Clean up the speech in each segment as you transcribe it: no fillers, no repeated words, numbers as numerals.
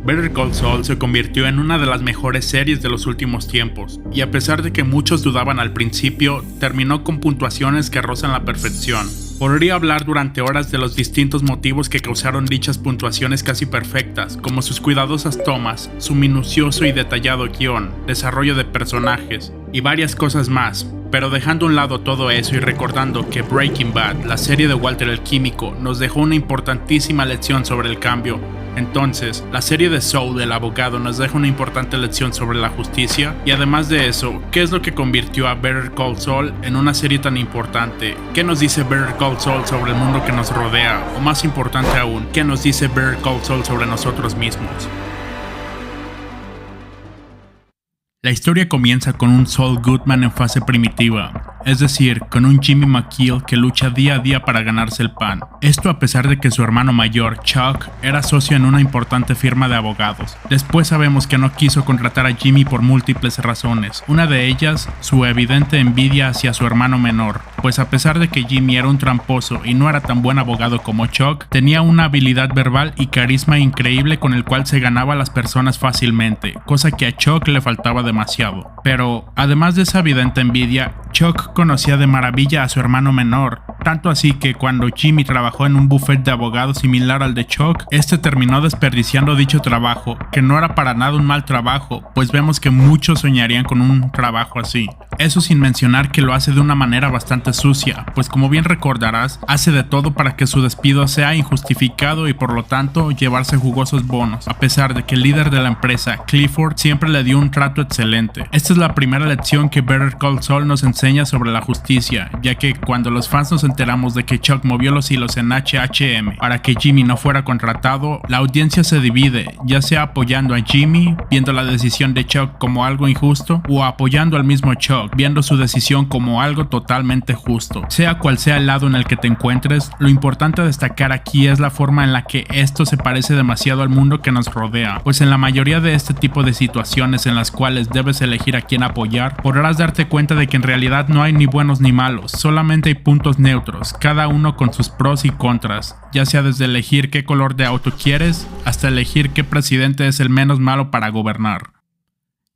Better Call Saul se convirtió en una de las mejores series de los últimos tiempos, y a pesar de que muchos dudaban al principio, terminó con puntuaciones que rozan la perfección. Podría hablar durante horas de los distintos motivos que causaron dichas puntuaciones casi perfectas, como sus cuidadosas tomas, su minucioso y detallado guión, desarrollo de personajes, y varias cosas más. Pero dejando a un lado todo eso y recordando que Breaking Bad, la serie de Walter el Químico, nos dejó una importantísima lección sobre el cambio, entonces, la serie de Saul, el abogado, nos deja una importante lección sobre la justicia. Y además de eso, ¿qué es lo que convirtió a Better Call Saul en una serie tan importante? ¿Qué nos dice Better Call Saul sobre el mundo que nos rodea? O más importante aún, ¿qué nos dice Better Call Saul sobre nosotros mismos? La historia comienza con un Saul Goodman en fase primitiva, es decir, con un Jimmy McGill que lucha día a día para ganarse el pan. Esto a pesar de que su hermano mayor, Chuck, era socio en una importante firma de abogados. Después sabemos que no quiso contratar a Jimmy por múltiples razones, una de ellas, su evidente envidia hacia su hermano menor, pues a pesar de que Jimmy era un tramposo y no era tan buen abogado como Chuck, tenía una habilidad verbal y carisma increíble con el cual se ganaba a las personas fácilmente, cosa que a Chuck le faltaba demasiado. Pero, además de esa evidente envidia, Chuck conocía de maravilla a su hermano menor, tanto así que cuando Jimmy trabajó en un buffet de abogados similar al de Chuck, este terminó desperdiciando dicho trabajo, que no era para nada un mal trabajo, pues vemos que muchos soñarían con un trabajo así. Eso sin mencionar que lo hace de una manera bastante sucia, pues como bien recordarás, hace de todo para que su despido sea injustificado y por lo tanto llevarse jugosos bonos, a pesar de que el líder de la empresa, Clifford, siempre le dio un trato excelente. Esta es la primera lección que Better Call Saul nos enseña sobre la justicia, ya que cuando los fans nos enteramos de que Chuck movió los hilos en HHM para que Jimmy no fuera contratado, la audiencia se divide, ya sea apoyando a Jimmy, viendo la decisión de Chuck como algo injusto, o apoyando al mismo Chuck, viendo su decisión como algo totalmente justo. Sea cual sea el lado en el que te encuentres, lo importante a destacar aquí es la forma en la que esto se parece demasiado al mundo que nos rodea, pues en la mayoría de este tipo de situaciones en las cuales debes elegir a quién apoyar, podrás darte cuenta de que en realidad no hay ni buenos ni malos, solamente hay puntos neutros, cada uno con sus pros y contras, ya sea desde elegir qué color de auto quieres, hasta elegir qué presidente es el menos malo para gobernar.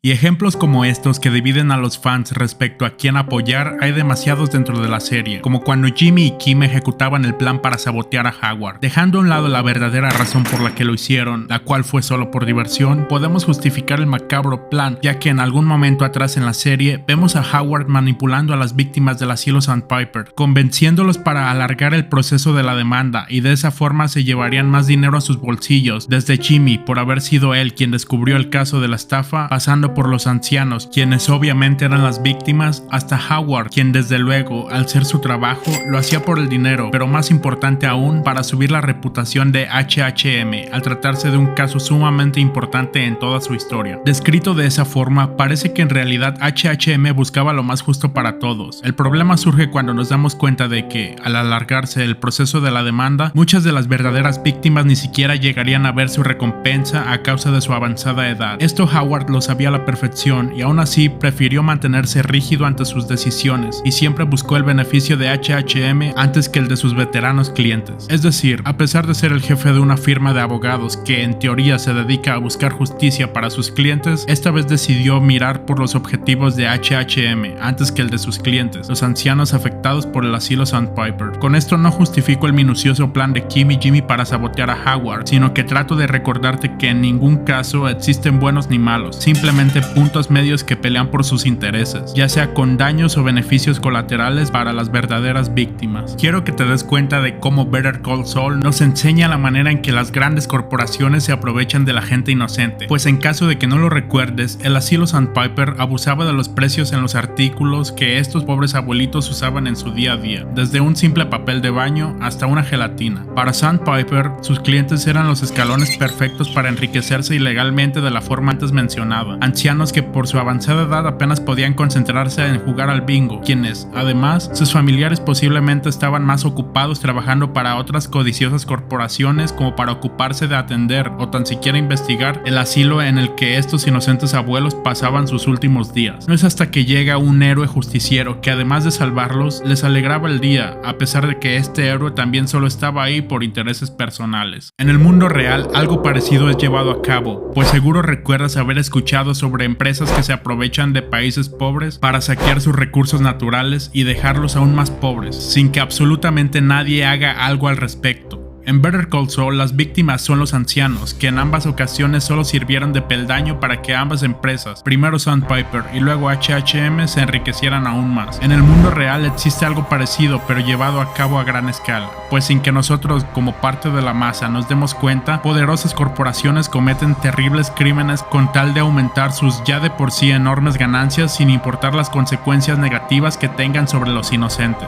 Y ejemplos como estos que dividen a los fans respecto a quién apoyar hay demasiados dentro de la serie, como cuando Jimmy y Kim ejecutaban el plan para sabotear a Howard. Dejando a un lado la verdadera razón por la que lo hicieron, la cual fue solo por diversión, podemos justificar el macabro plan, ya que en algún momento atrás en la serie vemos a Howard manipulando a las víctimas del asilo Sandpiper, convenciéndolos para alargar el proceso de la demanda y de esa forma se llevarían más dinero a sus bolsillos, desde Jimmy por haber sido él quien descubrió el caso de la estafa, pasando por los ancianos, quienes obviamente eran las víctimas, hasta Howard, quien desde luego, al ser su trabajo, lo hacía por el dinero, pero más importante aún, para subir la reputación de HHM, al tratarse de un caso sumamente importante en toda su historia. Descrito de esa forma, parece que en realidad HHM buscaba lo más justo para todos. El problema surge cuando nos damos cuenta de que, al alargarse el proceso de la demanda, muchas de las verdaderas víctimas ni siquiera llegarían a ver su recompensa a causa de su avanzada edad. Esto Howard lo sabía a la perfección y aún así prefirió mantenerse rígido ante sus decisiones y siempre buscó el beneficio de HHM antes que el de sus veteranos clientes. Es decir, a pesar de ser el jefe de una firma de abogados que en teoría se dedica a buscar justicia para sus clientes, esta vez decidió mirar por los objetivos de HHM antes que el de sus clientes, los ancianos afectados por el asilo Sandpiper. Con esto no justifico el minucioso plan de Kim y Jimmy para sabotear a Howard, sino que trato de recordarte que en ningún caso existen buenos ni malos, simplemente puntos medios que pelean por sus intereses, ya sea con daños o beneficios colaterales para las verdaderas víctimas. Quiero que te des cuenta de cómo Better Call Saul nos enseña la manera en que las grandes corporaciones se aprovechan de la gente inocente, pues en caso de que no lo recuerdes, el asilo Sandpiper abusaba de los precios en los artículos que estos pobres abuelitos usaban en su día a día, desde un simple papel de baño hasta una gelatina. Para Sandpiper, sus clientes eran los escalones perfectos para enriquecerse ilegalmente de la forma antes mencionada, ancianos que por su avanzada edad apenas podían concentrarse en jugar al bingo, quienes, además, sus familiares posiblemente estaban más ocupados trabajando para otras codiciosas corporaciones como para ocuparse de atender o tan siquiera investigar el asilo en el que estos inocentes abuelos pasaban sus últimos días. No es hasta que llega un héroe justiciero que, además de salvarlos, les alegraba el día, a pesar de que este héroe también solo estaba ahí por intereses personales. En el mundo real, algo parecido es llevado a cabo, pues seguro recuerdas haber escuchado sobre empresas que se aprovechan de países pobres para saquear sus recursos naturales y dejarlos aún más pobres, sin que absolutamente nadie haga algo al respecto. En Better Call Saul, las víctimas son los ancianos, que en ambas ocasiones solo sirvieron de peldaño para que ambas empresas, primero Sandpiper y luego HHM, se enriquecieran aún más. En el mundo real existe algo parecido, pero llevado a cabo a gran escala, pues sin que nosotros, como parte de la masa, nos demos cuenta, poderosas corporaciones cometen terribles crímenes con tal de aumentar sus ya de por sí enormes ganancias sin importar las consecuencias negativas que tengan sobre los inocentes.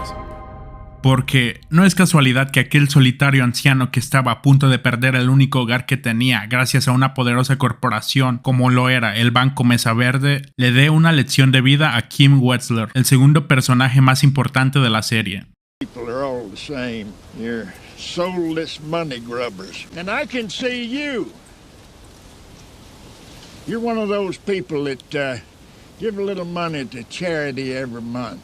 Porque no es casualidad que aquel solitario anciano que estaba a punto de perder el único hogar que tenía gracias a una poderosa corporación como lo era el Banco Mesa Verde, le dé una lección de vida a Kim Wetzler, el segundo personaje más importante de la serie. People are all the same. You're soulless money grubbers. And I can see you. You're one of those people that give a little money to charity every month,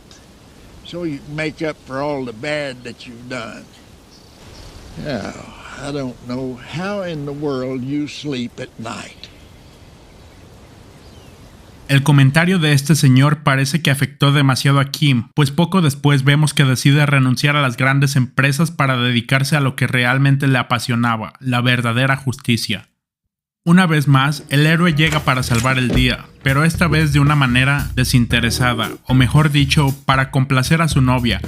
so you can make up for all the bad that you've done. Now, I don't know how in the world you sleep at night. El comentario de este señor parece que afectó demasiado a Kim, pues poco después vemos que decide renunciar a las grandes empresas para dedicarse a lo que realmente le apasionaba, la verdadera justicia. Una vez más, el héroe llega para salvar el día, pero esta vez de una manera desinteresada, o mejor dicho, para complacer a su novia,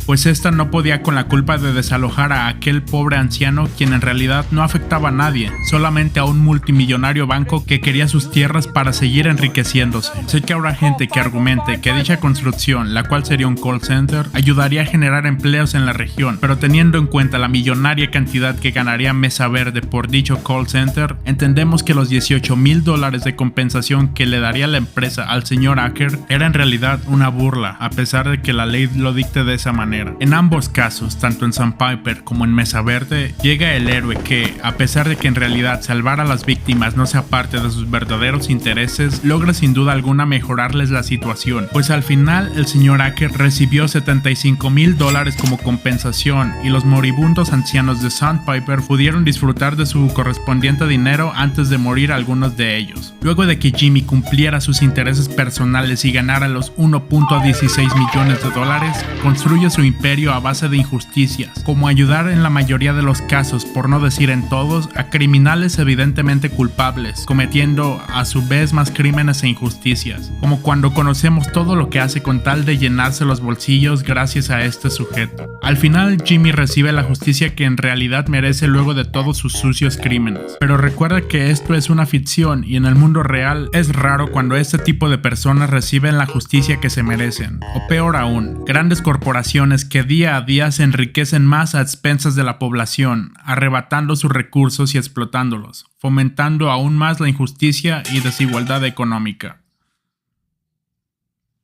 pues esta no podía con la culpa de desalojar a aquel pobre anciano quien en realidad no afectaba a nadie, solamente a un multimillonario banco que quería sus tierras para seguir enriqueciéndose. Sé que habrá gente que argumente que dicha construcción, la cual sería un call center, ayudaría a generar empleos en la región, pero teniendo en cuenta la millonaria cantidad que ganaría Mesa Verde por dicho call center, entendemos que los $18,000 de compensación que le daría la empresa al señor Acker era en realidad una burla, a pesar de que la ley lo dicte de esa manera. En ambos casos, tanto en Sandpiper como en Mesa Verde, llega el héroe que, a pesar de que en realidad salvar a las víctimas no sea parte de sus verdaderos intereses, logra sin duda alguna mejorarles la situación, pues al final el señor Acker recibió $75,000 como compensación y los moribundos ancianos de Sandpiper pudieron disfrutar de su correspondiente dinero antes de morir algunos de ellos. Luego de que Jimmy cumpliera sus intereses personales y ganara los $1.16 millones, construye su imperio a base de injusticias, como ayudar en la mayoría de los casos, por no decir en todos, a criminales evidentemente culpables, cometiendo a su vez más crímenes e injusticias, como cuando conocemos todo lo que hace con tal de llenarse los bolsillos gracias a este sujeto. Al final, Jimmy recibe la justicia que en realidad merece luego de todos sus sucios crímenes, pero recuerda que esto es una ficción y en el mundo real es raro cuando este tipo de personas reciben la justicia que se merecen, o peor aún, grandes corporaciones que día a día se enriquecen más a expensas de la población, arrebatando sus recursos y explotándolos, fomentando aún más la injusticia y desigualdad económica.